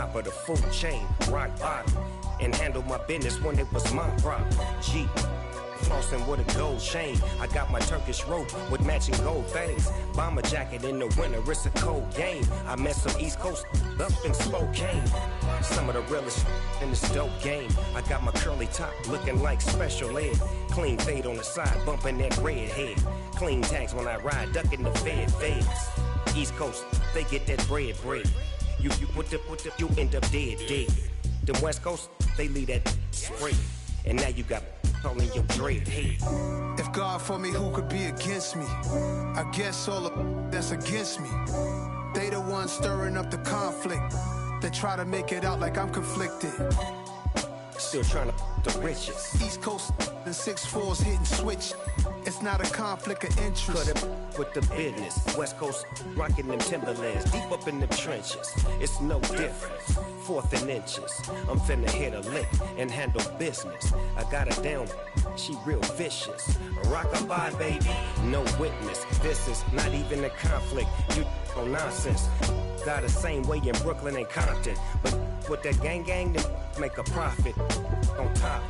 top of the food chain, rock bottom, and handle my business when it was my problem. G. Flossing with a gold chain. I got my Turkish rope with matching gold things. Bomber jacket in the winter, it's a cold game. I met some East Coast up in Spokane. Some of the realest in this dope game. I got my curly top looking like special ed. Clean fade on the side, bumping that red head. Clean tags when I ride, ducking the feds. East Coast, they get that bread. You you end up dead. The West Coast, they leave that spray. And now you got all in your dread head. If God for me, who could be against me? I guess all the that's against me. They the ones stirring up the conflict. They try to make it out like I'm conflicted. Still trying to the riches. East Coast and 6'4's hitting switch. It's not a conflict of interest. Cut it with the business. West Coast rocking them Timberlands, deep up in the trenches. It's no difference. Fourth and inches. I'm finna hit a lick and handle business. I got her down, she real vicious. Rock-a-bye, baby, no witness. This is not even a conflict. You on nonsense. Got the same way in Brooklyn and Compton, but with that gang, then make a profit. On top,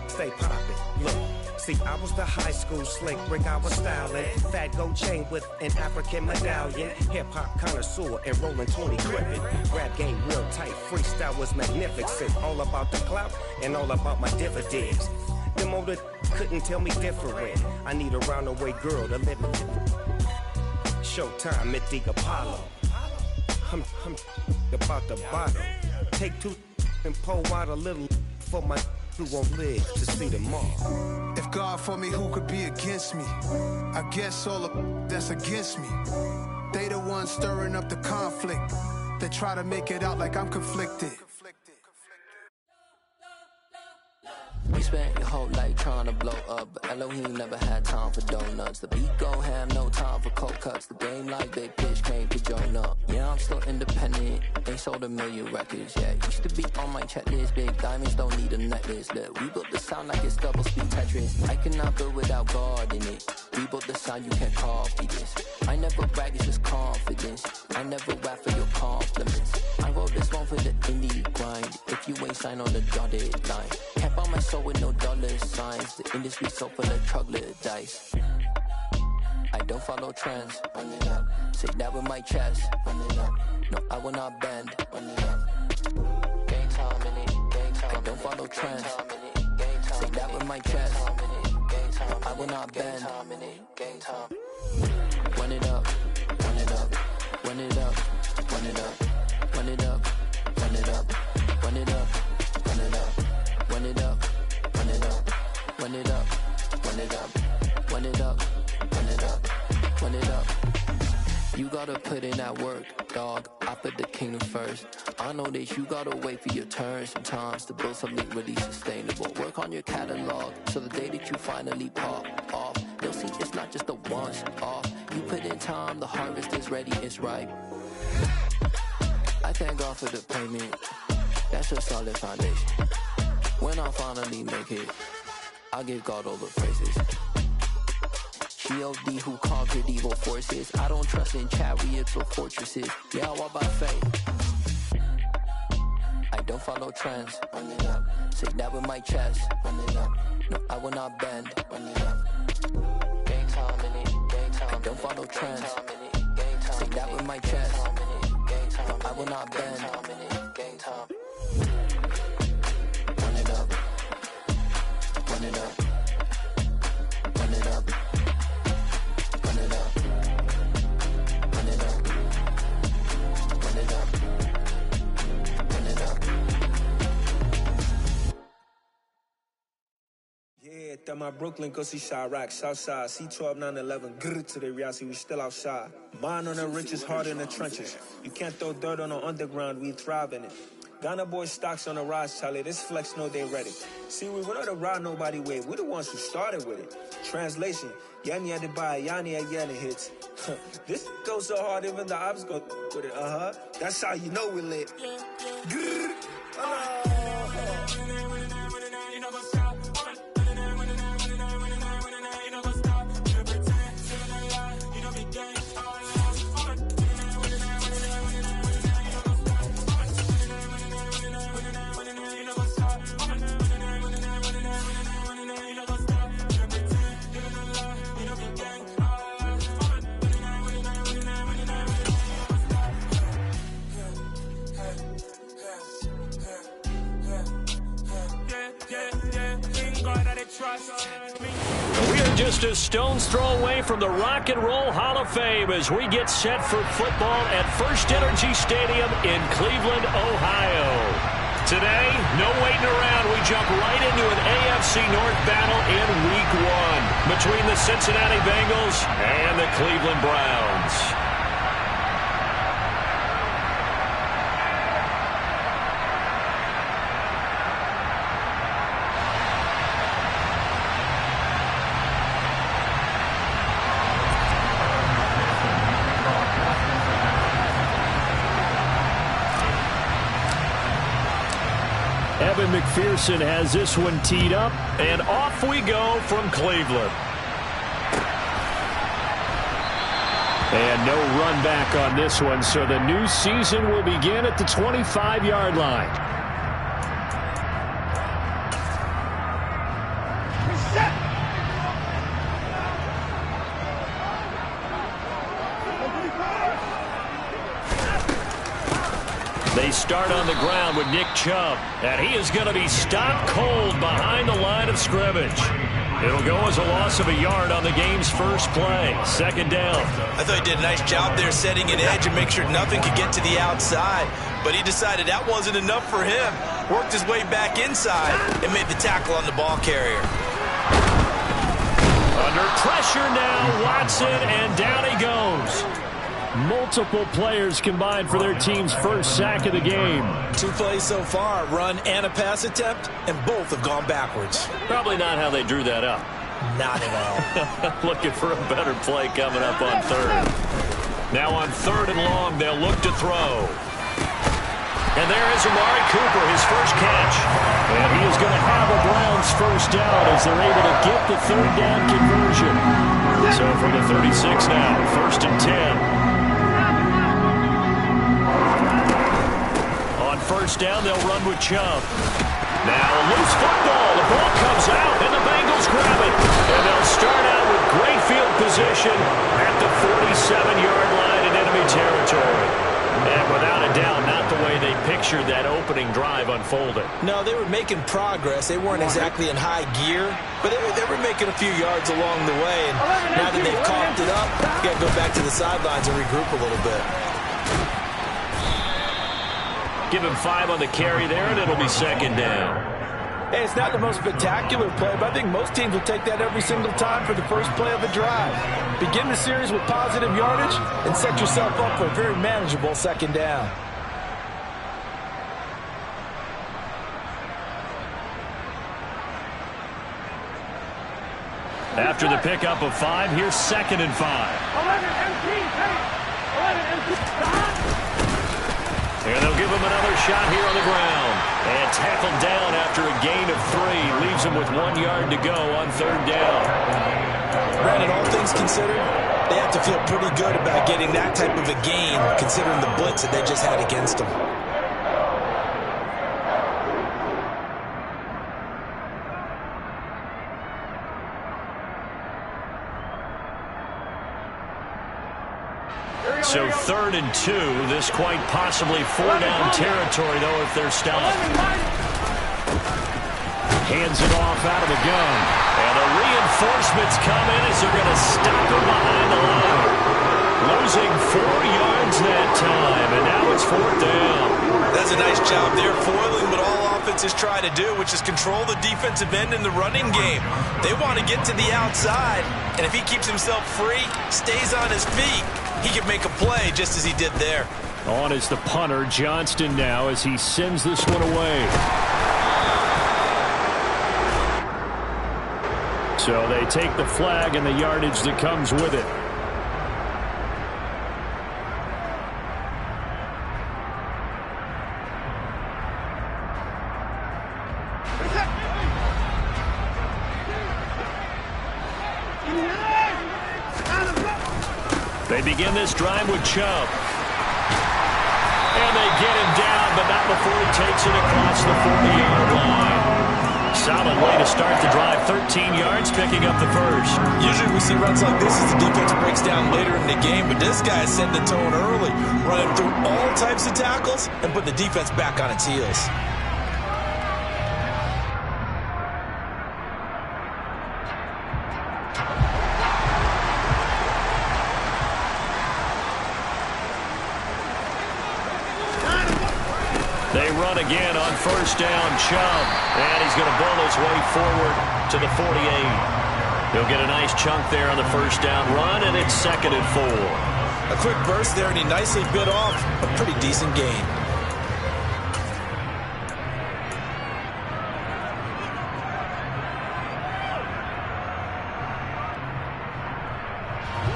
stay poppin'. Look. See, I was the high school slick brick, I was styling. Fat gold chain with an African medallion. Hip-hop connoisseur and rolling 20 gripping. Rap game real tight, freestyle was magnificent. All about the clout and all about my dividends. Them older couldn't tell me different. I need a round-the-way girl to live in. Showtime at the Apollo. I'm about the bottom. Take two and pull out a little for my who won't live to see tomorrow. If God for me, who could be against me? I guess all the that's against me. They the ones stirring up the conflict. They try to make it out like I'm conflicted. We spent your whole life trying to blow up, but Elohim never had time for donuts. The beat gon' have no time for cold cuts. The game like Big Pitch came to join up. Yeah, I'm still independent, ain't sold a million records yet. Used to be on my checklist, big diamonds don't need a necklace. Look, we built the sound like it's double speed Tetris. I cannot build without God in it. We built the sound, you can't copy this. I never brag, it's just confidence. I never rap for your compliments. I wrote this one for the indie grind. If you ain't signed on the dotted line, can't buy my soul with no dollar signs. The industry so full of troglodytes. I don't follow trends. Run it up. Say that with my chest. Run it up. No, I will not bend. Run it up. Gang time in it. Gang time. I don't follow trends. Say that with my chest. I will not bend. Gang time. Run it up. Run it up. Run it up. Run it up. Run it up. Run it up. Run it up. Run it up. Run it up. Run it up. Run it up. Run it up. Run it up. Run it up. Run it up. You gotta put in that work, dog. I put the kingdom first. I know that you gotta wait for your turn sometimes to build something really sustainable. Work on your catalog so the day that you finally pop off, they'll see it's not just a once off. You put in time, the harvest is ready, it's ripe. I thank God for the payment. That's a solid foundation. When I finally make it, I give God all the praises. G.O.D. who conquered evil forces. I don't trust in chariots or fortresses. Yeah, I walk by faith. I don't follow trends. Run it up. Say that with my chest. Run it up. No, I will not bend. Run it up. Gang time in it. Gang time. I don't follow trends. Say that with my chest. I will not bend. Gang time. Run it up. Run it up. Run it up. Run it up. Run it up. Run it up. Run it up. Yeah, that my Brooklyn, go see Chirac, Southside, C12, 911, grr to the reality, we still outside. Mine on the richest, hard in the trenches. You can't throw dirt on the underground, we thrive in it. Ghana boys stocks on the rise, Charlie. This flex know they ready. See, we not to ride nobody wave. We the ones who started with it. Translation: Yanni had to buy, Yanni had Yanni hits. This goes so hard, even the ops go with it. That's how you know we lit. Grrr. We are just a stone's throw away from the Rock and Roll Hall of Fame as we get set for football at First Energy Stadium in Cleveland, Ohio. Today, no waiting around. We jump right into an AFC North battle in Week 1 between the Cincinnati Bengals and the Cleveland Browns. Evan McPherson has this one teed up, and off we go from Cleveland. And no run back on this one, so the new season will begin at the 25-yard line. They start on the ground with Nick Chubb, and he is going to be stopped cold behind the line of scrimmage. It'll go as a loss of a yard on the game's first play. Second down. I thought he did a nice job there setting an edge and make sure nothing could get to the outside, but he decided that wasn't enough for him. Worked his way back inside and made the tackle on the ball carrier. Under pressure now, Watson, and down he goes. Multiple players combined for their team's first sack of the game. 2 plays so far, run and a pass attempt, and both have gone backwards. Probably not how they drew that up. Not at all. Looking for a better play coming up on third. Now on 3rd and long, they'll look to throw. And there is Amari Cooper, his first catch. And he is going to have a Browns first down as they're able to get the 3rd down conversion. So from the 36 now, 1st and 10. First down, they'll run with Chubb. Now a loose football. The ball comes out, and the Bengals grab it. And they'll start out with great field position at the 47-yard line in enemy territory. And without a doubt, not the way they pictured that opening drive unfolding. No, they were making progress. They weren't exactly in high gear, but they were making a few yards along the way. And now that they've coughed it up, you got to go back to the sidelines and regroup a little bit. Give him 5 on the carry there, and it'll be 2nd down. Hey, it's not the most spectacular play, but I think most teams will take that every single time for the first play of a drive. Begin the series with positive yardage and set yourself up for a very manageable 2nd down. After the pickup of 5, here's 2nd and 5. And they'll give him another shot here on the ground. And tackled down after a gain of 3. Leaves him with 1 yard to go on 3rd down. Granted, all things considered, they have to feel pretty good about getting that type of a gain, considering the blitz that they just had against them. So 3rd and 2, this quite possibly 4-down territory, though, if they're stopped. Hands it off out of the gun. And the reinforcements come in as they're going to stop him behind the line. Losing 4 yards that time, and now it's 4th down. That's a nice job there, foiling what all offenses try to do, which is control the defensive end in the running game. They want to get to the outside, and if he keeps himself free, stays on his feet, he can make a play just as he did there. On is the punter, Johnston, now as he sends this one away. So they take the flag and the yardage that comes with it. They begin this drive with Chubb. And they get him down, but not before he takes it across the 40-yard line. solid way to start the drive. 13 yards, picking up the first. Usually we see runs like this as the defense breaks down later in the game, but this guy is setting the tone early, running through all types of tackles and put the defense back on its heels. They run again on first down, Chubb. And he's going to build his way forward to the 48. He'll get a nice chunk there on the first down run, and it's 2nd and 4. A quick burst there, and he nicely bit off a pretty decent gain.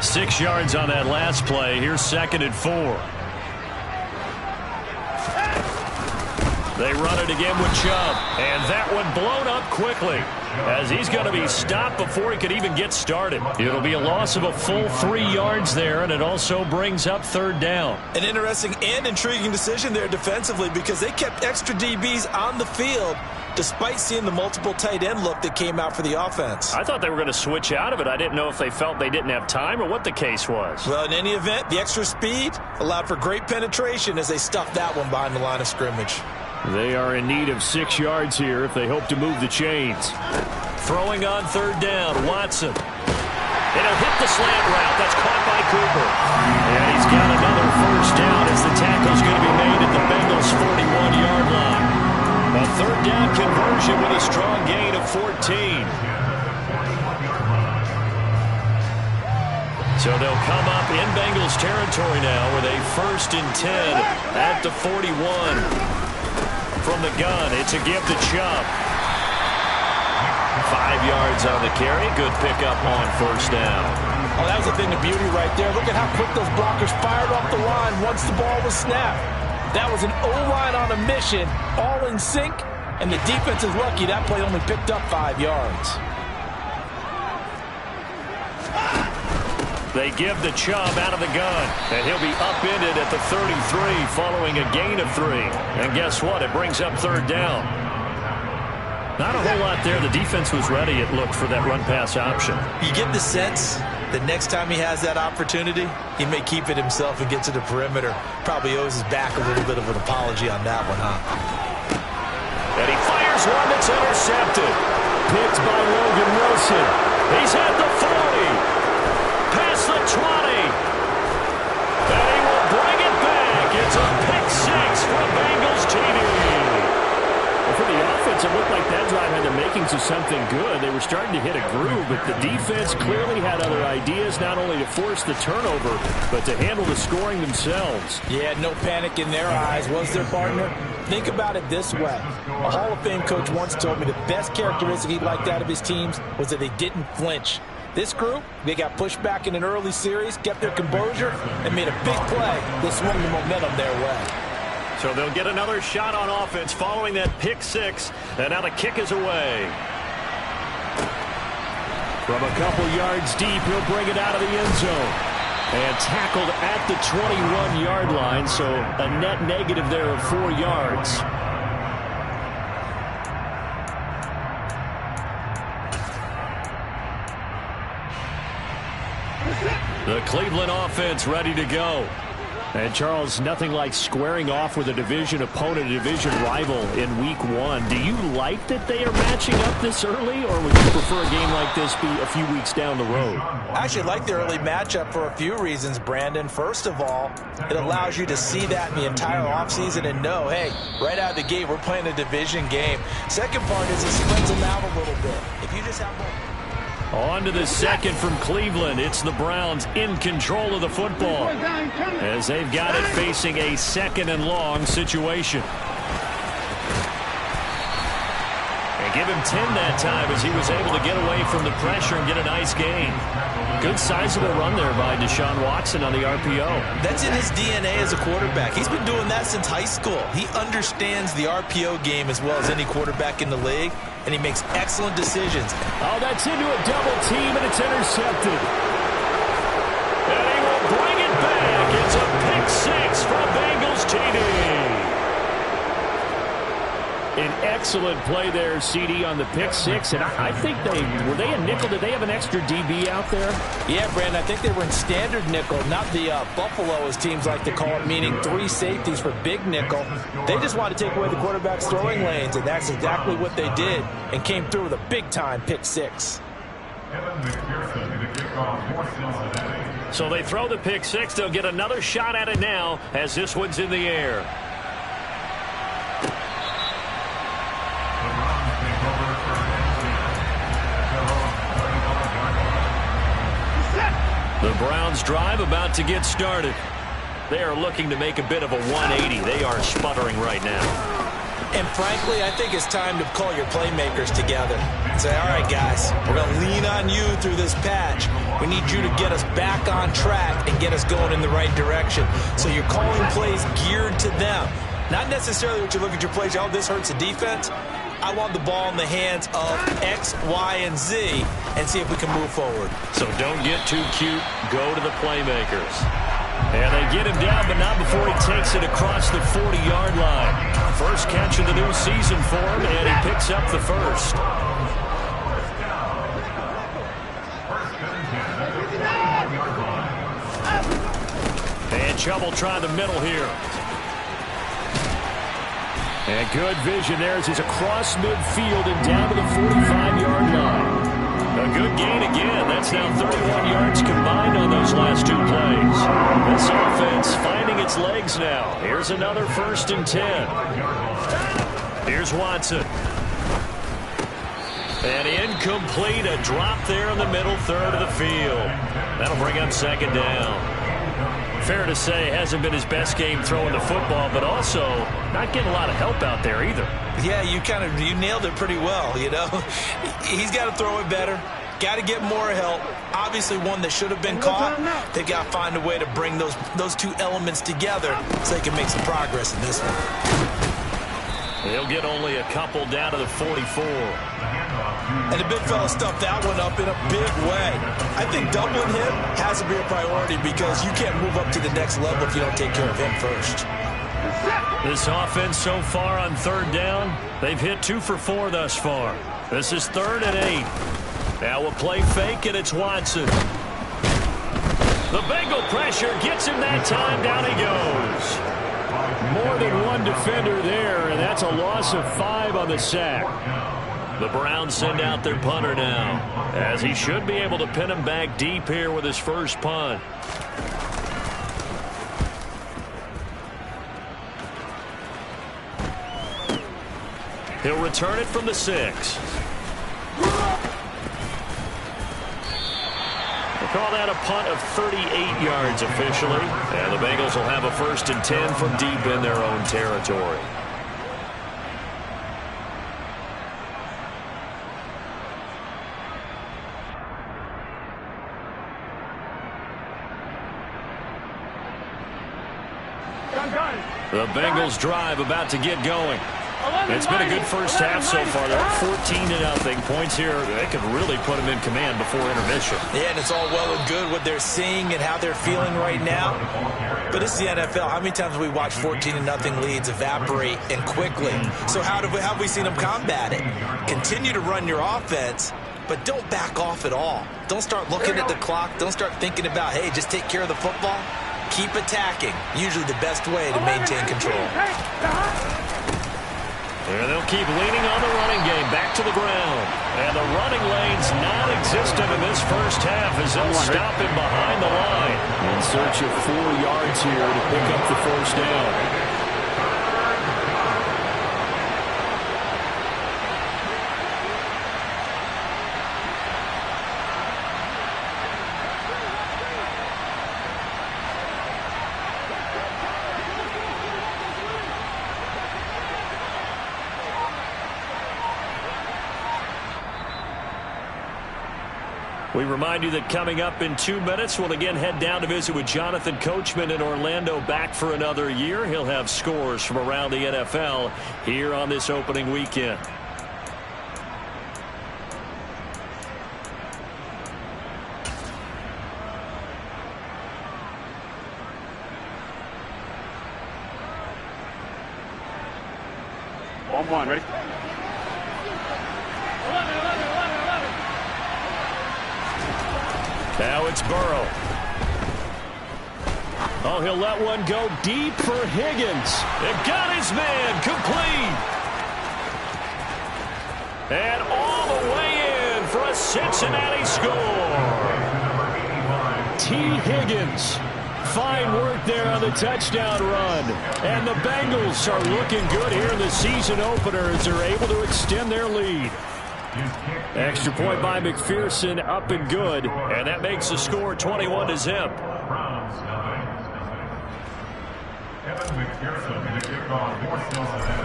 Six yards on that last play. Here's 2nd and 4. They run it again with Chubb, and that one blown up quickly as he's going to be stopped before he could even get started. It'll be a loss of a full 3 yards there, and it also brings up 3rd down. An interesting and intriguing decision there defensively because they kept extra DBs on the field despite seeing the multiple tight end look that came out for the offense. I thought they were going to switch out of it. I didn't know if they felt they didn't have time or what the case was. Well, in any event, the extra speed allowed for great penetration as they stuffed that one behind the line of scrimmage. They are in need of 6 yards here if they hope to move the chains. Throwing on 3rd down, Watson. And he'll hit the slant route. That's caught by Cooper. And he's got another first down as the tackle's going to be made at the Bengals' 41-yard line. A 3rd down conversion with a strong gain of 14. So they'll come up in Bengals territory now with a 1st and 10 at the 41. From the gun, it's a give to Chubb. 5 yards on the carry. Good pickup on first down. Oh, that was a thing of beauty right there. Look at how quick those blockers fired off the line once the ball was snapped. That was an O-line on a mission, all in sync, and the defense is lucky that play only picked up 5 yards. They give the Chubb out of the gun, and he'll be upended at the 33 following a gain of 3. And guess what? It brings up 3rd down. Not a whole lot there. The defense was ready, it looked, for that run-pass option. You get the sense that next time he has that opportunity, he may keep it himself and get to the perimeter. Probably owes his back a little bit of an apology on that one, huh? And he fires one that's intercepted. Picked by Logan Wilson. He's at the 40. Past the 20. And he will bring it back. It's a pick 6 from Bengals TV. Well, for the offense, it looked like that drive had the makings of something good. They were starting to hit a groove, but the defense clearly had other ideas, not only to force the turnover, but to handle the scoring themselves. Yeah, no panic in their eyes, was there, partner? Think about it this way. A Hall of Fame coach once told me the best characteristic he liked out of his teams was that they didn't flinch. This group, they got pushed back in an early series, kept their composure, and made a big play that swung the momentum their way. So they'll get another shot on offense following that pick 6, and now the kick is away. From a couple yards deep, he'll bring it out of the end zone. And tackled at the 21-yard line, so a net negative there of 4 yards. The Cleveland offense ready to go. And, Charles, nothing like squaring off with a division opponent, a division rival in Week 1. Do you like that they are matching up this early, or would you prefer a game like this be a few weeks down the road? I actually like the early matchup for a few reasons, Brandon. First of all, it allows you to see that in the entire offseason and know, hey, right out of the gate, we're playing a division game. Second part is it spreads them out a little bit. If you just have more... On to the second from Cleveland. It's the Browns in control of the football as they've got it facing a 2nd and long situation. And give him 10 that time as he was able to get away from the pressure and get a nice gain. Good sizable run there by Deshaun Watson on the RPO. That's in his DNA as a quarterback. He's been doing that since high school. He understands the RPO game as well as any quarterback in the league, and he makes excellent decisions. Oh, that's into a double team, and it's intercepted. And he will bring it back. It's a pick 6 from Bengals TD. An excellent play there, CD, on the pick six. And I think were they a nickel? Did they have an extra DB out there? Yeah, Brandon, I think they were in standard nickel, not the Buffalo, as teams like to call it, meaning 3 safeties for big nickel. They just wanted to take away the quarterback's throwing lanes, and that's exactly what they did, and came through with a big-time pick six. So they throw the pick six. They'll get another shot at it now as this one's in the air. The Browns drive about to get started. They are looking to make a bit of a 180. They are sputtering right now. And frankly, I think it's time to call your playmakers together and say, all right, guys, we're going to lean on you through this patch. We need you to get us back on track and get us going in the right direction. So you're calling plays geared to them. Not necessarily what you look at your plays, oh, this hurts the defense. I want the ball in the hands of X, Y, and Z and see if we can move forward. So don't get too cute. Go to the playmakers. And they get him down, but not before he takes it across the 40-yard line. First catch of the new season for him, and he picks up the first. And Chubb try the middle here. And good vision there as he's across midfield and down to the 45-yard line. A good gain again. That's now 31 yards combined on those last 2 plays. This offense finding its legs now. Here's another 1st and 10. Here's Watson. And incomplete. A drop there in the middle third of the field. That'll bring up 2nd down. Fair to say, hasn't been his best game throwing the football, but also not getting a lot of help out there either. Yeah, you nailed it pretty well, you know. He's got to throw it better. Got to get more help. Obviously, one that should have been caught. They've got to find a way to bring those 2 elements together so they can make some progress in this one. He'll get only a couple down to the 44. And the big fella stuffed that one up in a big way. I think doubling him has to be a priority because you can't move up to the next level if you don't take care of him first. This offense so far on 3rd down, they've hit 2 for 4 thus far. This is 3rd and 8. Now we'll play fake, and it's Watson. The Bengal pressure gets him that time. Down he goes. More than one defender there, and that's a loss of 5 on the sack. The Browns send out their punter now, as he should be able to pin him back deep here with his first punt. He'll return it from the 6. Call that a punt of 38 yards officially. And the Bengals will have a 1st and 10 from deep in their own territory. The Bengals drive about to get going. It's been a good first half so far. They're up 14-0. Points here, they could really put them in command before intermission. Yeah, and it's all well and good what they're seeing and how they're feeling right now. But it's the NFL. How many times have we watched 14-0 leads evaporate and quickly? So how have we seen them combat it? Continue to run your offense, but don't back off at all. Don't start looking at the clock. Don't start thinking about, hey, just take care of the football. Keep attacking. Usually the best way to maintain control. And they'll keep leaning on the running game back to the ground. And the running lane's non-existent in this first half as they'll stop him behind the line. In search of 4 yards here to pick up the 1st down. We remind you that coming up in 2 minutes, we'll again head down to visit with Jonathan Coachman in Orlando, back for another year. He'll have scores from around the NFL here on this opening weekend. 1-1, ready? Now it's Burrow. Oh, he'll let one go deep for Higgins. It got his man complete. And all the way in for a Cincinnati score. T. Higgins. Fine work there on the touchdown run. And the Bengals are looking good here in the season opener as they're able to extend their lead. Extra point by McPherson, up and good. And that makes the score 21-0.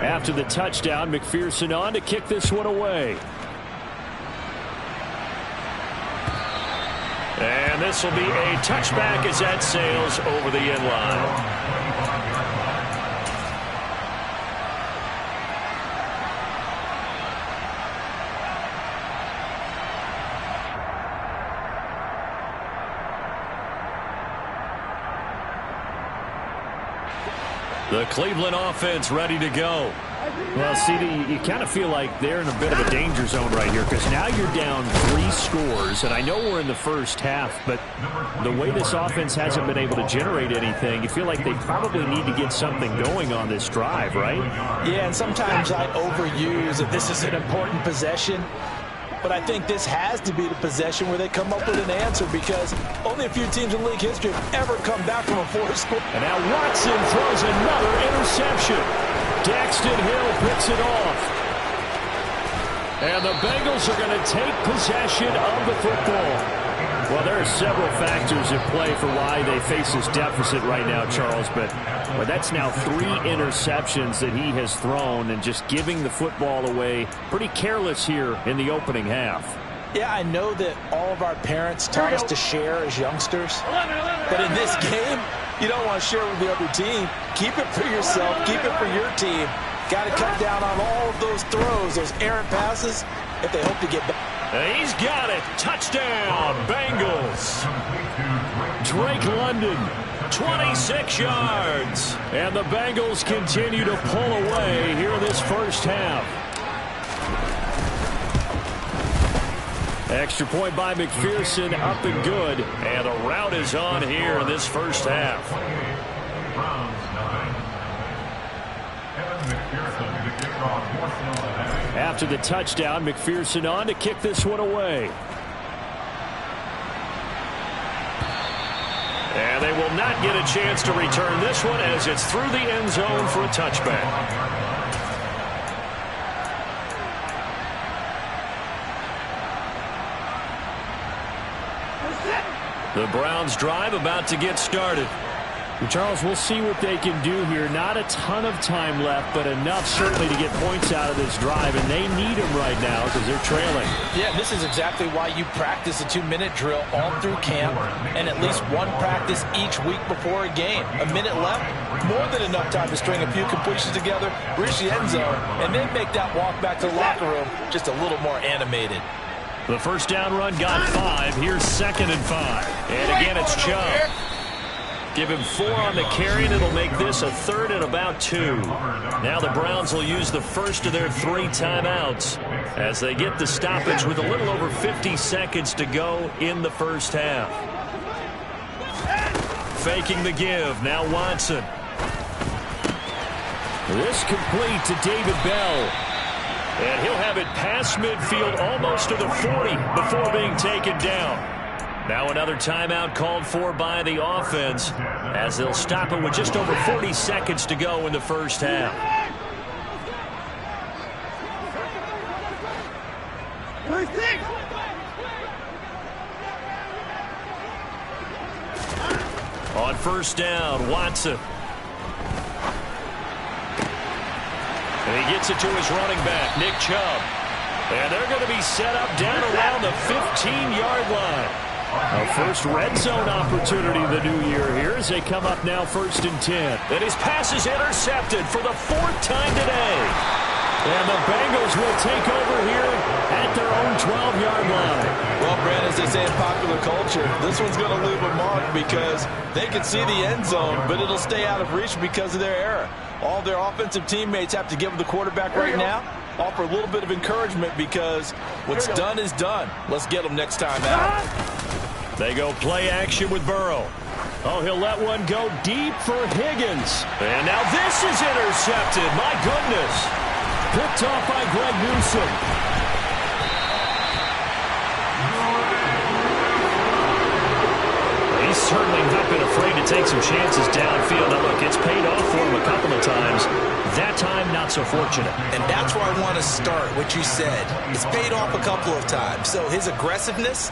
After the touchdown, McPherson on to kick this one away. And this will be a touchback as that sails over the end line. The Cleveland offense ready to go. Well, CD, you kind of feel like they're in a bit of a danger zone right here because now you're down 3 scores, and I know we're in the first half, but the way this offense hasn't been able to generate anything, you feel like they probably need to get something going on this drive, right? Yeah, and sometimes I overuse that this is an important possession. But I think this has to be the possession where they come up with an answer because only a few teams in league history have ever come back from a 4-score. And now Watson throws another interception. Daxton Hill picks it off. And the Bengals are going to take possession of the football. Well, there are several factors at play for why they face this deficit right now, Charles, but that's now 3 interceptions that he has thrown and just giving the football away pretty careless here in the opening half. Yeah, I know that all of our parents taught us to share as youngsters, but in this game, you don't want to share with the other team. Keep it for yourself. Keep it for your team. Got to cut down on all of those throws, those errant passes, if they hope to get back. He's got it. Touchdown, Bengals. Drake London, 26 yards. And the Bengals continue to pull away here in this first half. Extra point by McPherson, up and good. And the route is on here in this first half. After the touchdown, McPherson on to kick this one away. And they will not get a chance to return this one as it's through the end zone for a touchback. The Browns drive about to get started. Charles, we'll see what they can do here. Not a ton of time left, but enough certainly to get points out of this drive, and they need them right now because they're trailing. Yeah, this is exactly why you practice a 2-minute drill all through camp and at least one practice each week before a game. A minute left, more than enough time to string a few completions together, reach the end zone, and then make that walk back to the locker room just a little more animated. The first down run got 5. Here's 2nd and 5. And again, it's Chubb. Give him 4 on the carry, and it'll make this a 3rd and about 2. Now the Browns will use the first of their 3 timeouts as they get the stoppage with a little over 50 seconds to go in the first half. Faking the give. Now Watson. This complete to David Bell. And he'll have it past midfield almost to the 40 before being taken down. Now another timeout called for by the offense as they'll stop it with just over 40 seconds to go in the first half. On first down, Watson. And he gets it to his running back, Nick Chubb. And they're going to be set up down around the 15-yard line. A first red zone opportunity of the new year here as they come up now 1st and 10. And his pass is intercepted for the 4th time today. And the Bengals will take over here at their own 12-yard line. Well, Brandon, as they say in popular culture, this one's going to leave a mark because they can see the end zone, but it'll stay out of reach because of their error. All their offensive teammates have to give the quarterback right now, offer a little bit of encouragement because what's done is done. Let's get them next time out. They go play action with Burrow. Oh, he'll let one go deep for Higgins. And now this is intercepted. My goodness. Picked off by Greg Newsome. He's certainly not been afraid to take some chances downfield. Now, look, it's paid off for him a couple of times. That time, not so fortunate. And that's where I want to start, what you said. It's paid off a couple of times. So his aggressiveness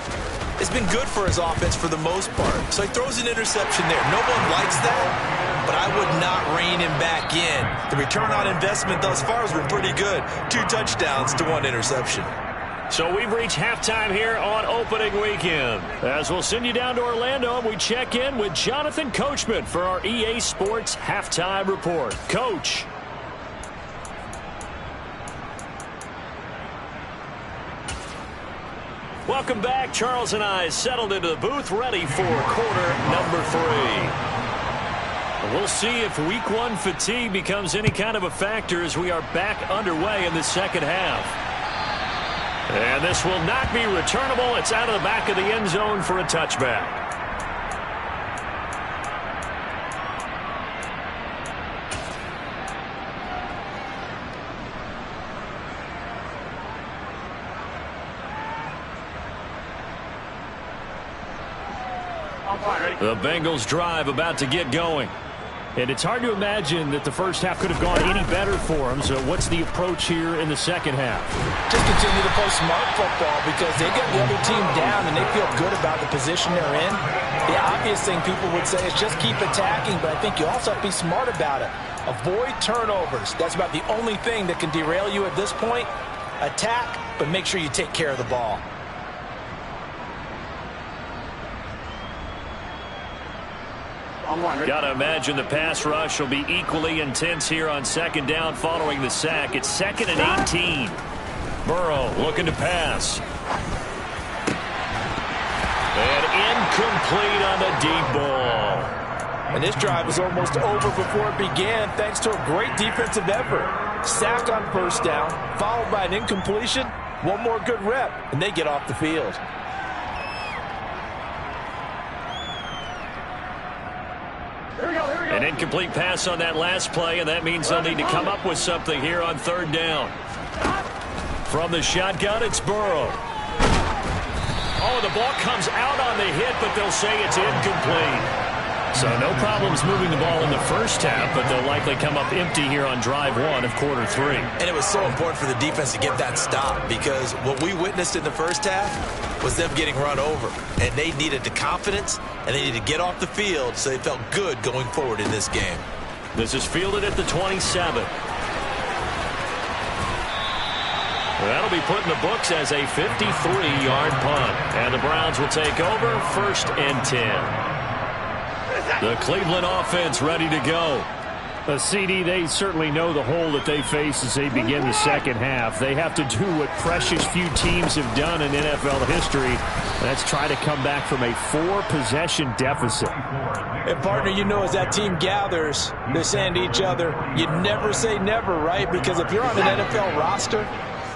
has been good for his offense for the most part. So he throws an interception there. No one likes that, but I would not rein him back in. The return on investment thus far has been pretty good. 2 touchdowns to 1 interception. So we've reached halftime here on opening weekend. As we'll send you down to Orlando, and we check in with Jonathan Coachman for our EA Sports Halftime Report. Coach. Welcome back. Charles and I settled into the booth, ready for quarter number 3. We'll see if week 1 fatigue becomes any kind of a factor as we are back underway in the second half. And this will not be returnable. It's out of the back of the end zone for a touchback. The Bengals drive about to get going. And it's hard to imagine that the first half could have gone any better for them. So what's the approach here in the second half? Just continue to play smart football because they get the other team down and they feel good about the position they're in. The obvious thing people would say is just keep attacking, but I think you also have to be smart about it. Avoid turnovers. That's about the only thing that can derail you at this point. Attack, but make sure you take care of the ball. Got to imagine the pass rush will be equally intense here on second down following the sack. It's 2nd and 18. Burrow looking to pass. And incomplete on the deep ball. And this drive was almost over before it began thanks to a great defensive effort. Sack on first down, followed by an incompletion. One more good rep, and they get off the field. An incomplete pass on that last play, and that means they'll need to come up with something here on 3rd down. From the shotgun, it's Burrow. Oh, the ball comes out on the hit, but they'll say it's incomplete. So no problems moving the ball in the first half, but they'll likely come up empty here on drive 1 of quarter 3. And it was so important for the defense to get that stop because what we witnessed in the first half was them getting run over. And they needed the confidence, and they needed to get off the field so they felt good going forward in this game. This is fielded at the 27. That'll be put in the books as a 53-yard punt. And the Browns will take over 1st and 10. The Cleveland offense ready to go. CD, they certainly know the hole that they face as they begin the second half. They have to do what precious few teams have done in NFL history. That's try to come back from a 4-possession deficit. And, partner, you know as that team gathers, they're saying to each other, you never say never, right? Because if you're on an NFL roster,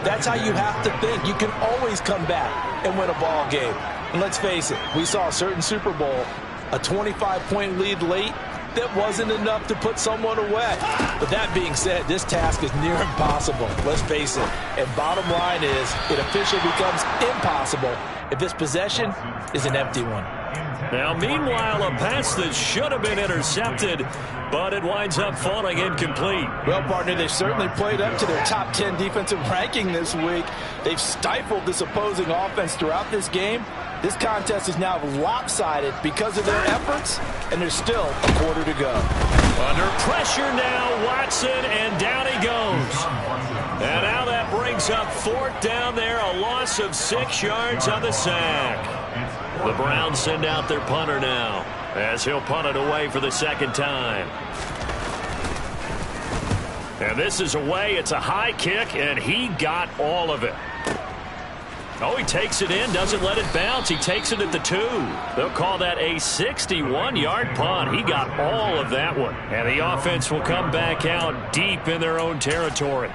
that's how you have to think. You can always come back and win a ball game. And let's face it, we saw a certain Super Bowl, a 25-point lead late. That wasn't enough to put someone away. But that being said, this task is near impossible. Let's face it. And bottom line is, it officially becomes impossible if this possession is an empty one. Now, meanwhile, a pass that should have been intercepted, but it winds up falling incomplete. Well, partner, they've certainly played up to their top 10 defensive ranking this week. They've stifled this opposing offense throughout this game. This contest is now lopsided because of their efforts, and there's still a quarter to go. Under pressure now, Watson, and down he goes. And now that brings up 4th down there, a loss of 6 yards on the sack. The Browns send out their punter now, as he'll punt it away for the 2nd time. And this is away. It's a high kick, and he got all of it. Oh, he takes it in, doesn't let it bounce. He takes it at the 2. They'll call that a 61-yard punt. He got all of that one. And the offense will come back out deep in their own territory.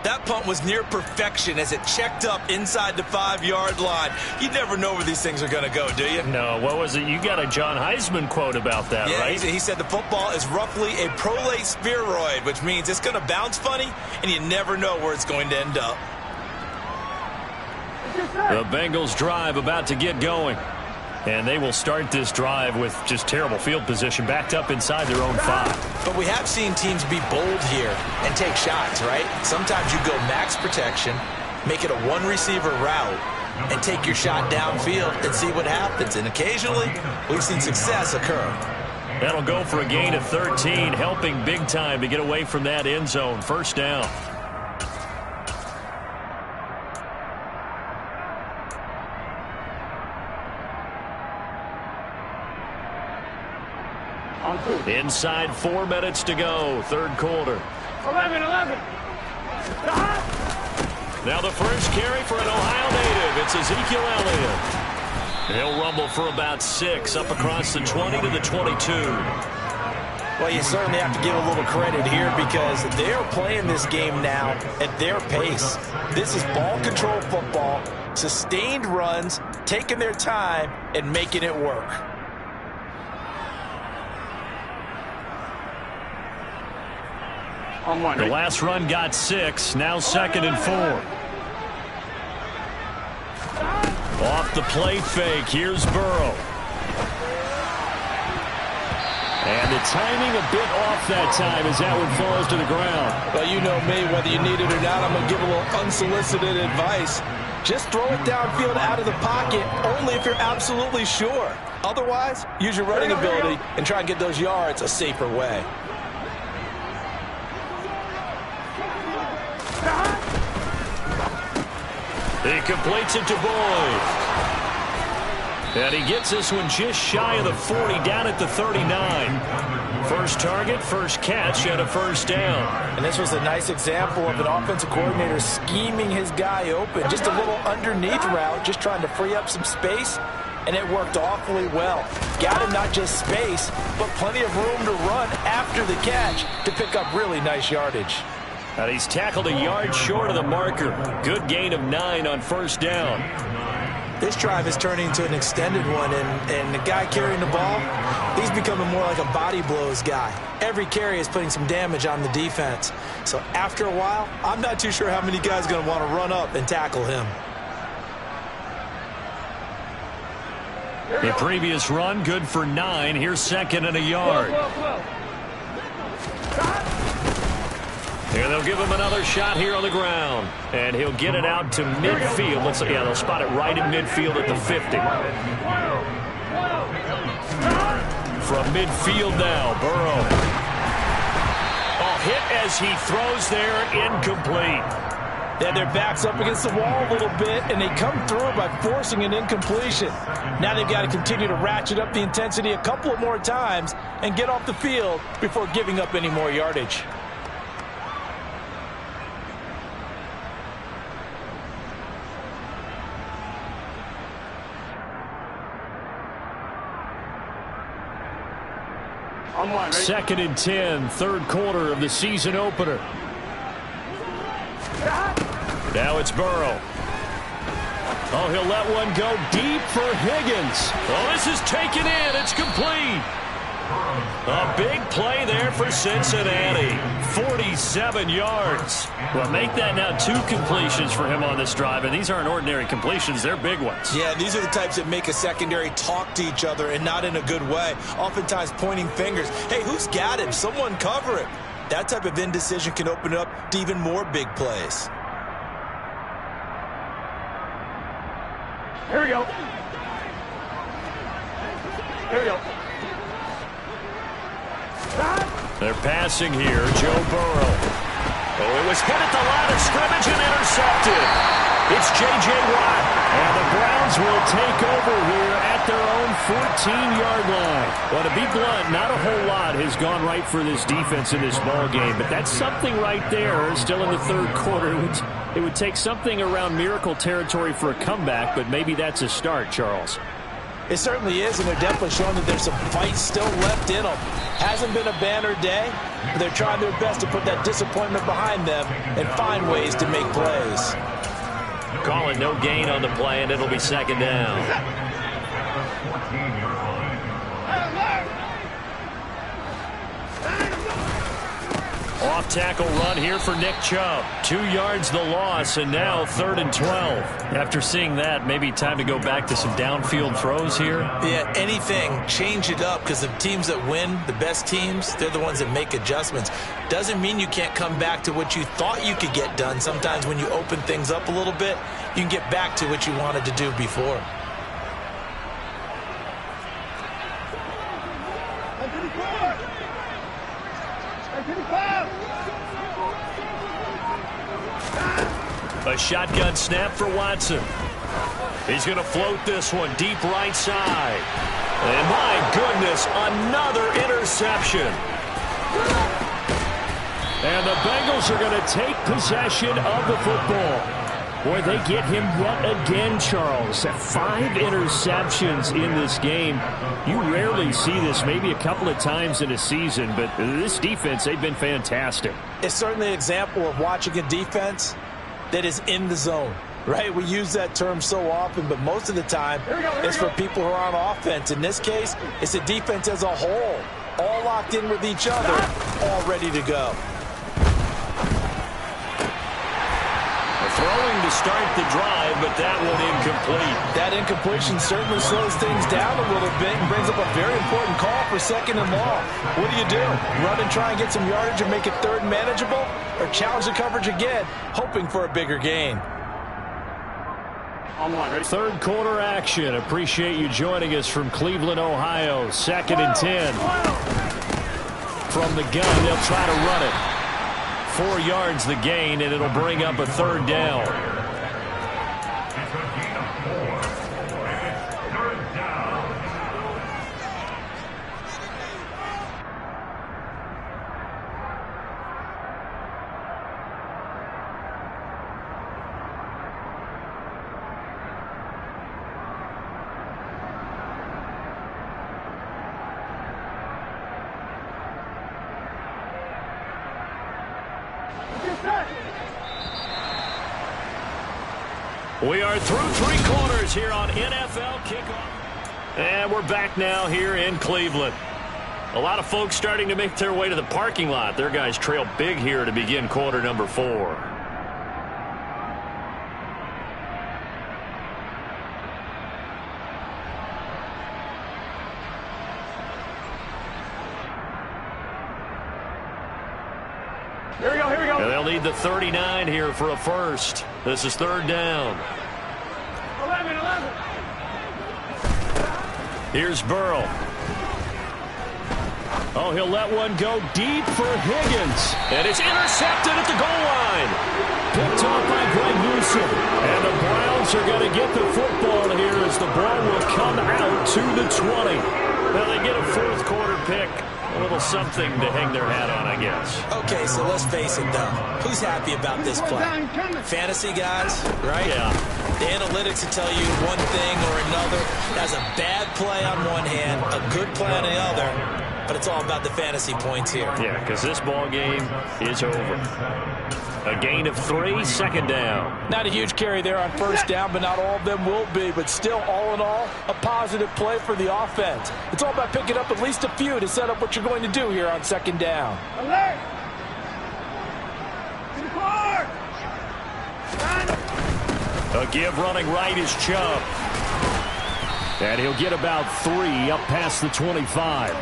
That punt was near perfection as it checked up inside the 5-yard line. You never know where these things are going to go, do you? No, what was it? You got a John Heisman quote about that, right? He said the football is roughly a prolate spheroid, which means it's going to bounce funny, and you never know where it's going to end up. The Bengals drive about to get going. And they will start this drive with just terrible field position, backed up inside their own 5. But we have seen teams be bold here and take shots, right? Sometimes you go max protection, make it a one-receiver route, and take your shot downfield and see what happens. And occasionally, we've seen success occur. That'll go for a gain of 13, helping big time to get away from that end zone. First down. Inside 4 minutes to go, third quarter. 11. Now the first carry for an Ohio native. It's Ezekiel Elliott. He'll rumble for about 6 up across the 20 to the 22. Well, you certainly have to give a little credit here because they're playing this game now at their pace. This is ball control football, sustained runs, taking their time, and making it work. The last run got 6, now 2nd and 4. Off the play fake, here's Burrow. And the timing a bit off that time as that one falls to the ground. Well, you know me, whether you need it or not, I'm going to give a little unsolicited advice. Just throw it downfield out of the pocket, only if you're absolutely sure. Otherwise, use your running ability and try and get those yards a safer way. He completes it to Boyd. And he gets this one just shy of the 40, down at the 39. First target, first catch, and a first down. And this was a nice example of an offensive coordinator scheming his guy open. Just a little underneath route, just trying to free up some space, and it worked awfully well. Got him not just space, but plenty of room to run after the catch to pick up really nice yardage. And he's tackled a yard short of the marker. Good gain of 9 on first down. This drive is turning into an extended one, and the guy carrying the ball, he's becoming more like a body blows guy. Every carry is putting some damage on the defense. So after a while, I'm not too sure how many guys are going to want to run up and tackle him. The previous run, good for 9. Here's 2nd and a yard. Here they'll give him another shot here on the ground. And he'll get it out to midfield. Let's see, yeah, they'll spot it right in midfield at the 50. From midfield now, Burrow. Oh, hit as he throws there, incomplete. Yeah, their back's up against the wall a little bit, and they come through by forcing an incompletion. Now they've got to continue to ratchet up the intensity a couple of more times and get off the field before giving up any more yardage. Second and 10, third quarter of the season opener. Now it's Burrow. Oh, he'll let one go deep for Higgins. Oh, this is taken in. It's complete. A big play there for Cincinnati. 47 yards. Well, make that now 2 completions for him on this drive, and these aren't ordinary completions. They're big ones. Yeah, these are the types that make a secondary talk to each other and not in a good way. Oftentimes pointing fingers. Hey, who's got him? Someone cover him. That type of indecision can open it up to even more big plays. Here we go. Here we go. They're passing here, Joe Burrow. Oh, it was hit at the line of scrimmage and intercepted. It's J.J. Watt. And the Browns will take over here at their own 14-yard line. Well, to be blunt, not a whole lot has gone right for this defense in this ball game, but that's something right there. Still in the third quarter. It would take something around miracle territory for a comeback, but maybe that's a start, Charles. It certainly is, and they're definitely showing that there's some fight still left in them. Hasn't been a banner day, but they're trying their best to put that disappointment behind them and find ways to make plays. Calling no gain on the play, and it'll be second down. Off-tackle run here for Nick Chubb. 2 yards the loss, and now 3rd and 12. After seeing that, maybe time to go back to some downfield throws here. Yeah, anything. Change it up, because the teams that win, the best teams, they're the ones that make adjustments. Doesn't mean you can't come back to what you thought you could get done. Sometimes when you open things up a little bit, you can get back to what you wanted to do before. A shotgun snap for Watson. He's going to float this one deep right side. And my goodness, another interception. And the Bengals are going to take possession of the football. Boy, they get him yet again, Charles. 5 interceptions in this game. You rarely see this, maybe a couple of times in a season, but this defense, they've been fantastic. It's certainly an example of watching a defense that is in the zone, right? We use that term so often, but most of the time it's for people who are on offense. In this case, it's the defense as a whole, all locked in with each other, all ready to go. Throwing to start the drive, but that one incomplete. That incompletion certainly slows things down a little bit and brings up a very important call for 2nd and long. What do? Run and try and get some yardage and make it 3rd and manageable? Or challenge the coverage again, hoping for a bigger gain? 3rd quarter action. Appreciate you joining us from Cleveland, Ohio. 2nd and 10. From the gun, they'll try to run it. 4 yards the gain, and it'll bring up a 3rd down. We are through 3 quarters here on NFL Kickoff. And we're back now here in Cleveland. A lot of folks starting to make their way to the parking lot. Their guys trail big here to begin quarter number 4. Here we go. And they'll need the 39 here for a first. This is 3rd down. 11. Here's Burrow. Oh, he'll let one go deep for Higgins. And it's intercepted at the goal line. Picked off by Greg Newsom. And the Browns are going to get the football here as the ball will come out to the 20. Now they get a 4th quarter pick. A little something to hang their hat on, I guess. Okay, so let's face it, though. Who's happy about this play? Fantasy guys, right? Yeah. The analytics will tell you one thing or another. That's a bad play on one hand, a good play on the other, but it's all about the fantasy points here. Yeah, because this ball game is over. A gain of 3, 2nd down. Not a huge carry there on 1st down, but not all of them will be. But still, all in all, a positive play for the offense. It's all about picking up at least a few to set up what you're going to do here on 2nd down. Alert! A give running right is Chubb. And he'll get about 3 up past the 25.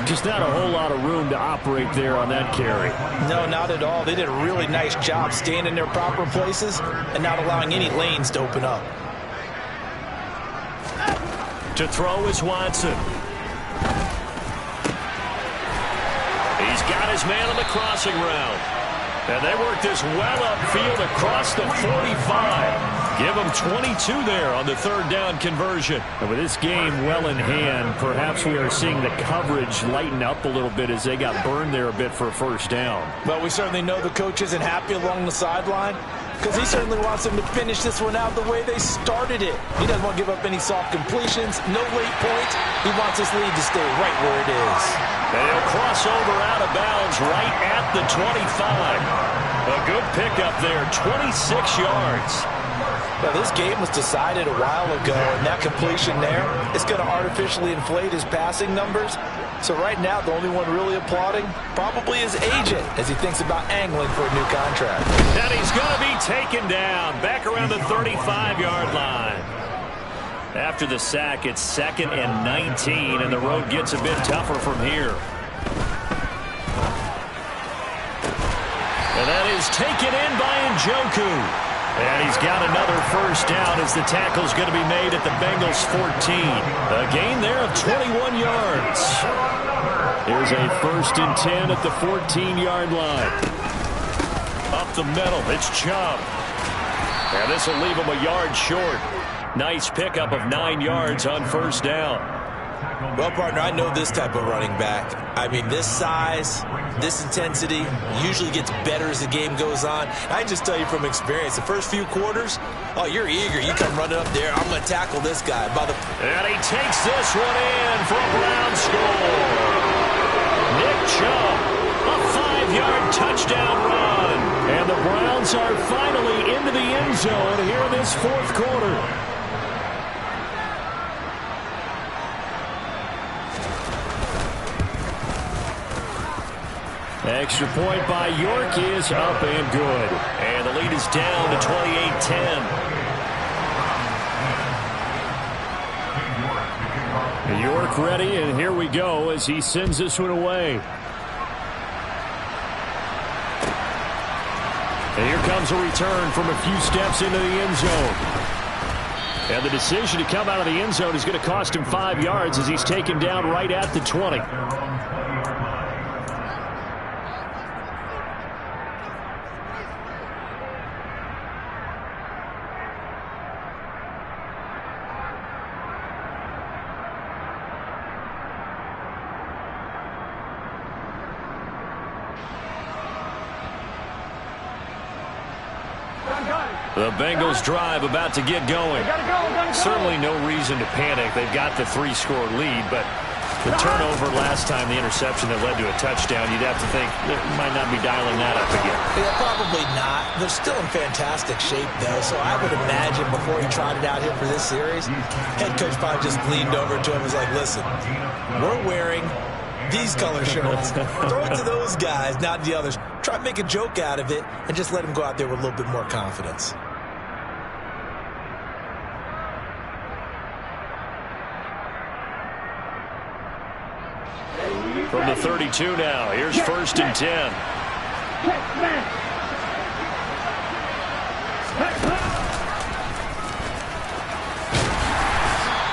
Just not a whole lot of room to operate there on that carry. No, not at all. They did a really nice job staying in their proper places and not allowing any lanes to open up. To throw is Watson. He's got his man on the crossing route. And they work this well upfield across the 45. Give them 22 there on the third down conversion. And with this game well in hand, perhaps we are seeing the coverage lighten up a little bit as they got burned there a bit for a first down. Well, we certainly know the coach isn't happy along the sideline because he certainly wants them to finish this one out the way they started it. He doesn't want to give up any soft completions, no late points. He wants this lead to stay right where it is. They'll cross over out of bounds right at the 25. A good pickup there, 26 yards. Well, this game was decided a while ago, and that completion there is going to artificially inflate his passing numbers. So right now, the only one really applauding probably his agent as he thinks about angling for a new contract. And he's going to be taken down back around the 35-yard line. After the sack, it's 2nd and 19, and the road gets a bit tougher from here. And that is taken in by Njoku. And he's got another first down as the tackle's going to be made at the Bengals 14. A gain there of 21 yards. Here's a 1st and 10 at the 14-yard line. Up the middle, it's Chubb. And this will leave him a yard short. Nice pickup of 9 yards on first down. Well, partner, I know this type of running back. I mean, this size, this intensity usually gets better as the game goes on. I can just tell you from experience, the first few quarters, oh, you're eager. You come running up there, I'm going to tackle this guy. And he takes this one in for a Brown score. Nick Chubb, a 5-yard touchdown run. And the Browns are finally into the end zone here in this 4th quarter. Extra point by York is up and good. And the lead is down to 28-10. York ready, and here we go as he sends this one away. And here comes a return from a few steps into the end zone. And the decision to come out of the end zone is going to cost him 5 yards as he's taken down right at the 20. The Bengals drive about to get going. Certainly no reason to panic. They've got the 3-score lead, but the turnover last time, the interception that led to a touchdown, you'd have to think they might not be dialing that up again. Yeah, probably not. They're still in fantastic shape, though, so I would imagine before he trotted out here for this series, head coach probably just leaned over to him and was like, listen, we're wearing these color shirts. Throw it to those guys, not the others. Try to make a joke out of it and just let him go out there with a little bit more confidence. From the 32 now, here's 1st and 10.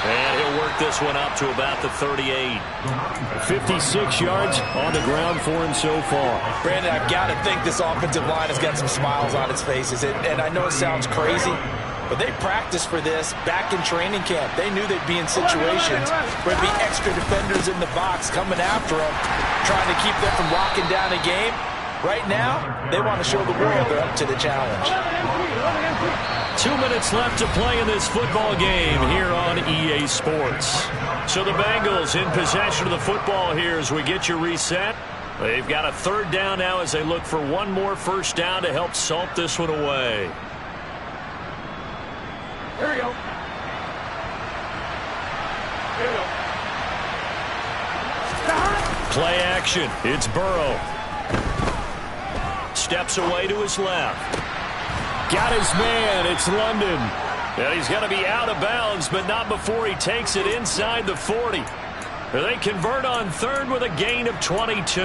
And he'll work this one up to about the 38. 56 yards on the ground for him so far. Brandon, I've got to think this offensive line has got some smiles on its faces. And I know it sounds crazy, but they practiced for this back in training camp. They knew they'd be in situations where there'd be extra defenders in the box coming after them, trying to keep them from locking down a game. Right now, they want to show the world they're up to the challenge. 2 minutes left to play in this football game here on EA Sports. So the Bengals in possession of the football here as we get you reset. They've got a 3rd down now as they look for one more first down to help salt this one away. Here we go. Here we go. Play action. It's Burrow. Steps away to his left. Got his man. It's London. And he's going to be out of bounds, but not before he takes it inside the 40. They convert on 3rd with a gain of 22.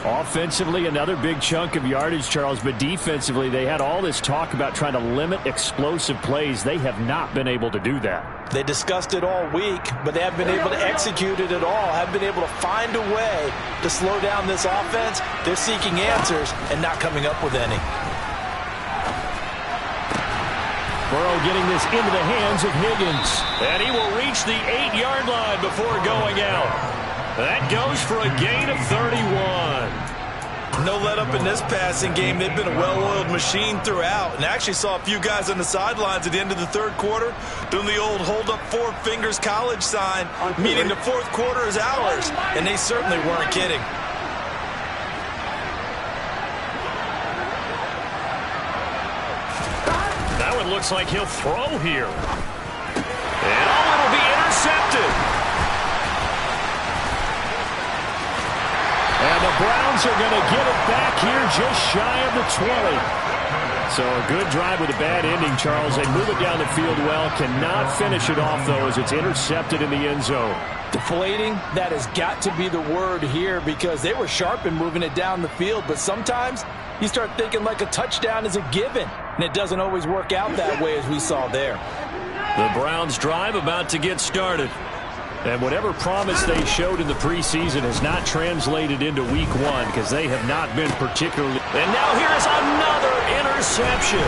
Offensively, another big chunk of yardage, Charles, but defensively, they had all this talk about trying to limit explosive plays. They have not been able to do that. They discussed it all week, but they haven't been able to execute it at all, haven't been able to find a way to slow down this offense. They're seeking answers and not coming up with any. Burrow getting this into the hands of Higgins. And he will reach the 8-yard line before going out. That goes for a gain of 31. No let up in this passing game. They've been a well-oiled machine throughout. And I actually saw a few guys on the sidelines at the end of the third quarter doing the old hold up 4 fingers college sign, meaning the fourth quarter is ours. And they certainly weren't kidding. Now it looks like he'll throw here. And it'll be intercepted. And the Browns are going to get it back here just shy of the 20. So a good drive with a bad ending, Charles. They move it down the field well. Cannot finish it off, though, as it's intercepted in the end zone. Deflating, that has got to be the word here because they were sharp in moving it down the field. But sometimes you start thinking like a touchdown is a given. And it doesn't always work out that way as we saw there. The Browns drive about to get started. And whatever promise they showed in the preseason has not translated into week 1 because they have not been particularly. And now here is another interception.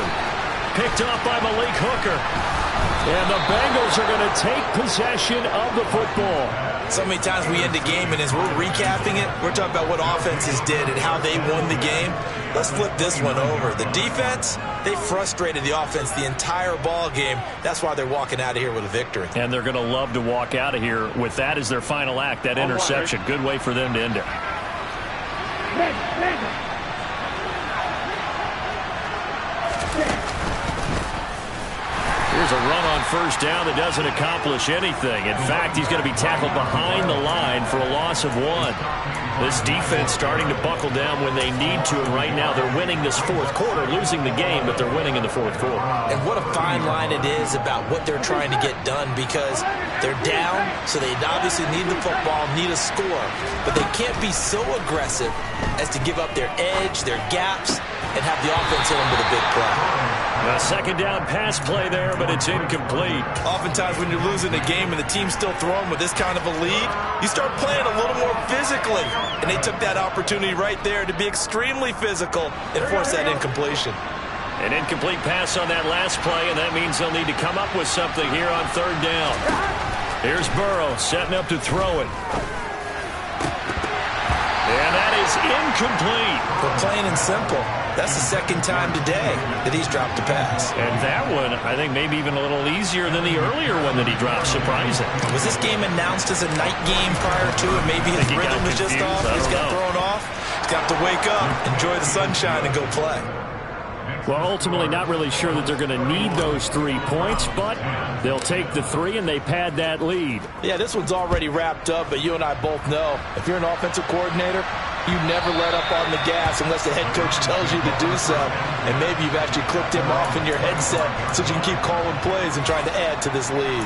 Picked off by Malik Hooker. And the Bengals are going to take possession of the football. So many times we end the game, and as we're recapping it, we're talking about what offenses did and how they won the game. Let's flip this one over. The defense, they frustrated the offense the entire ball game. That's why they're walking out of here with a victory. And they're going to love to walk out of here with that as their final act, that interception. Good way for them to end it. Here's a run on first down that doesn't accomplish anything. In fact, he's going to be tackled behind the line for a loss of 1. This defense starting to buckle down when they need to, and right now they're winning this fourth quarter, losing the game, but they're winning in the fourth quarter. And what a fine line it is about what they're trying to get done because they're down, so they obviously need the football, need a score, but they can't be so aggressive as to give up their edge, their gaps, and have the offense hit them with a big play. A second down pass play there, but it's incomplete. Oftentimes when you're losing a game and the team's still throwing with this kind of a lead, you start playing a little more physically. And they took that opportunity right there to be extremely physical and force that incompletion. An incomplete pass on that last play, and that means they'll need to come up with something here on third down. Here's Burrow setting up to throw it. And that is incomplete. But plain and simple, that's the second time today that he's dropped a pass. And that one, I think, maybe even a little easier than the earlier one that he dropped. Surprising. Was this game announced as a night game prior to it? Maybe his rhythm was just off. He's got thrown off. He's got to wake up, enjoy the sunshine, and go play. Well, ultimately not really sure that they're going to need those 3 points, but they'll take the 3 and they pad that lead. Yeah, this one's already wrapped up, but you and I both know if you're an offensive coordinator, you never let up on the gas unless the head coach tells you to do so. And maybe you've actually clicked him off in your headset so you can keep calling plays and trying to add to this lead.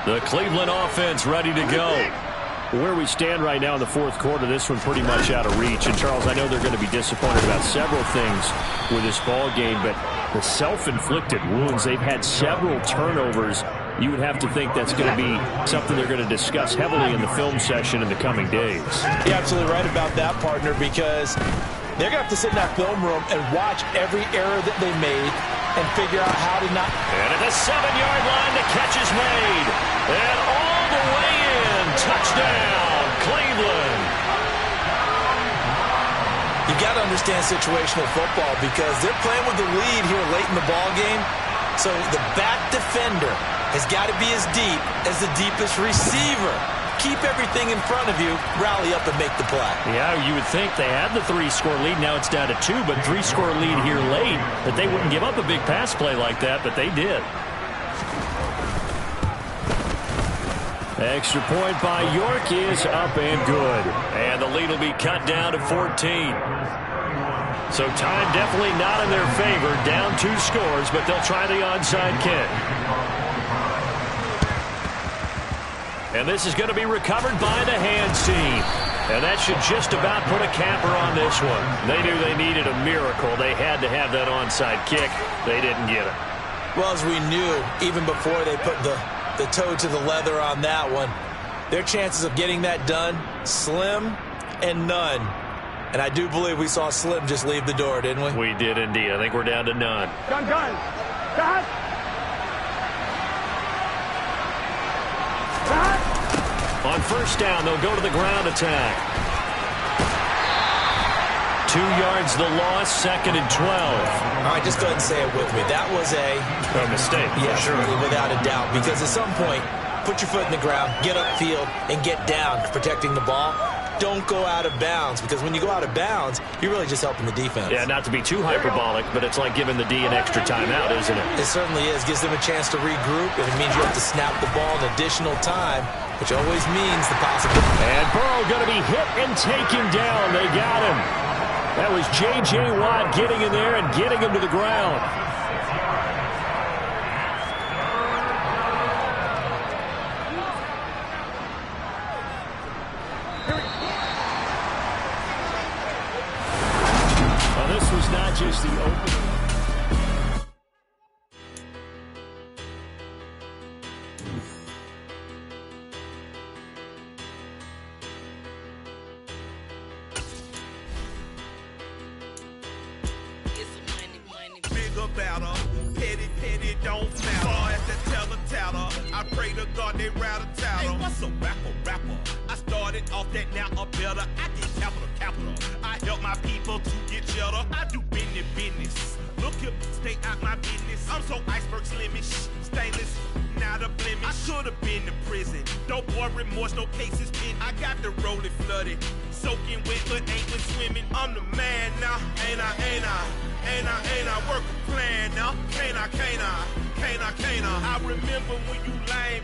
The Cleveland offense ready to go. Where we stand right now in the fourth quarter, this one pretty much out of reach. And, Charles, I know they're going to be disappointed about several things with this ball game, but the self-inflicted wounds, they've had several turnovers. You would have to think that's going to be something they're going to discuss heavily in the film session in the coming days. You're absolutely right about that, partner, because they're going to have to sit in that film room and watch every error that they made and figure out how to not. And at the 7-yard line, the catch is made. And all the way in, touchdown, Cleveland. You got to understand situational football because they're playing with the lead here late in the ball game. So the back defender has got to be as deep as the deepest receiver. Keep everything in front of you, rally up and make the play. Yeah, you would think they had the 3-score lead. Now it's down to 2, but 3-score lead here late, that they wouldn't give up a big pass play like that, but they did. Extra point by York is up and good. And the lead will be cut down to 14. So time definitely not in their favor. Down 2 scores, but they'll try the onside kick. And this is going to be recovered by the hands team. And that should just about put a capper on this one. They knew they needed a miracle. They had to have that onside kick. They didn't get it. Well, as we knew, even before they put the toe to the leather on that one, their chances of getting that done, slim and none. And I do believe we saw Slim just leave the door, didn't we? We did indeed. I think we're down to none. Gun. Cut. On first down, they'll go to the ground attack. 2 yards the loss, 2nd and 12. All right, just go ahead and say it with me. That was A mistake, yes, for sure. without a doubt. Because at some point, put your foot in the ground, get upfield, and get down, protecting the ball. Don't go out of bounds, because when you go out of bounds, you're really just helping the defense. Yeah, not to be too hyperbolic, but it's like giving the D an extra timeout, isn't it? It certainly is. Gives them a chance to regroup, and it means you have to snap the ball an additional time, which always means the possibility. And Burrow going to be hit and taken down. They got him. That was J.J. Watt getting in there and getting him to the ground. Well, this was not just the opening. Petty, don't matter. Far as that teller, I pray to God they rattle tattle. Hey, what's a rapper? I started off that, now I'm better. I get capital. I help my people to get cheddar. I do business. Look here, stay out my business. I'm so iceberg slimish, stainless, not a blemish. I should have been to prison. No boy remorse, no cases pinned. I got the rolling flooded, soaking wet, but ain't been swimming. I'm the man now, ain't I? Work a plan now, can't I? I remember when you lame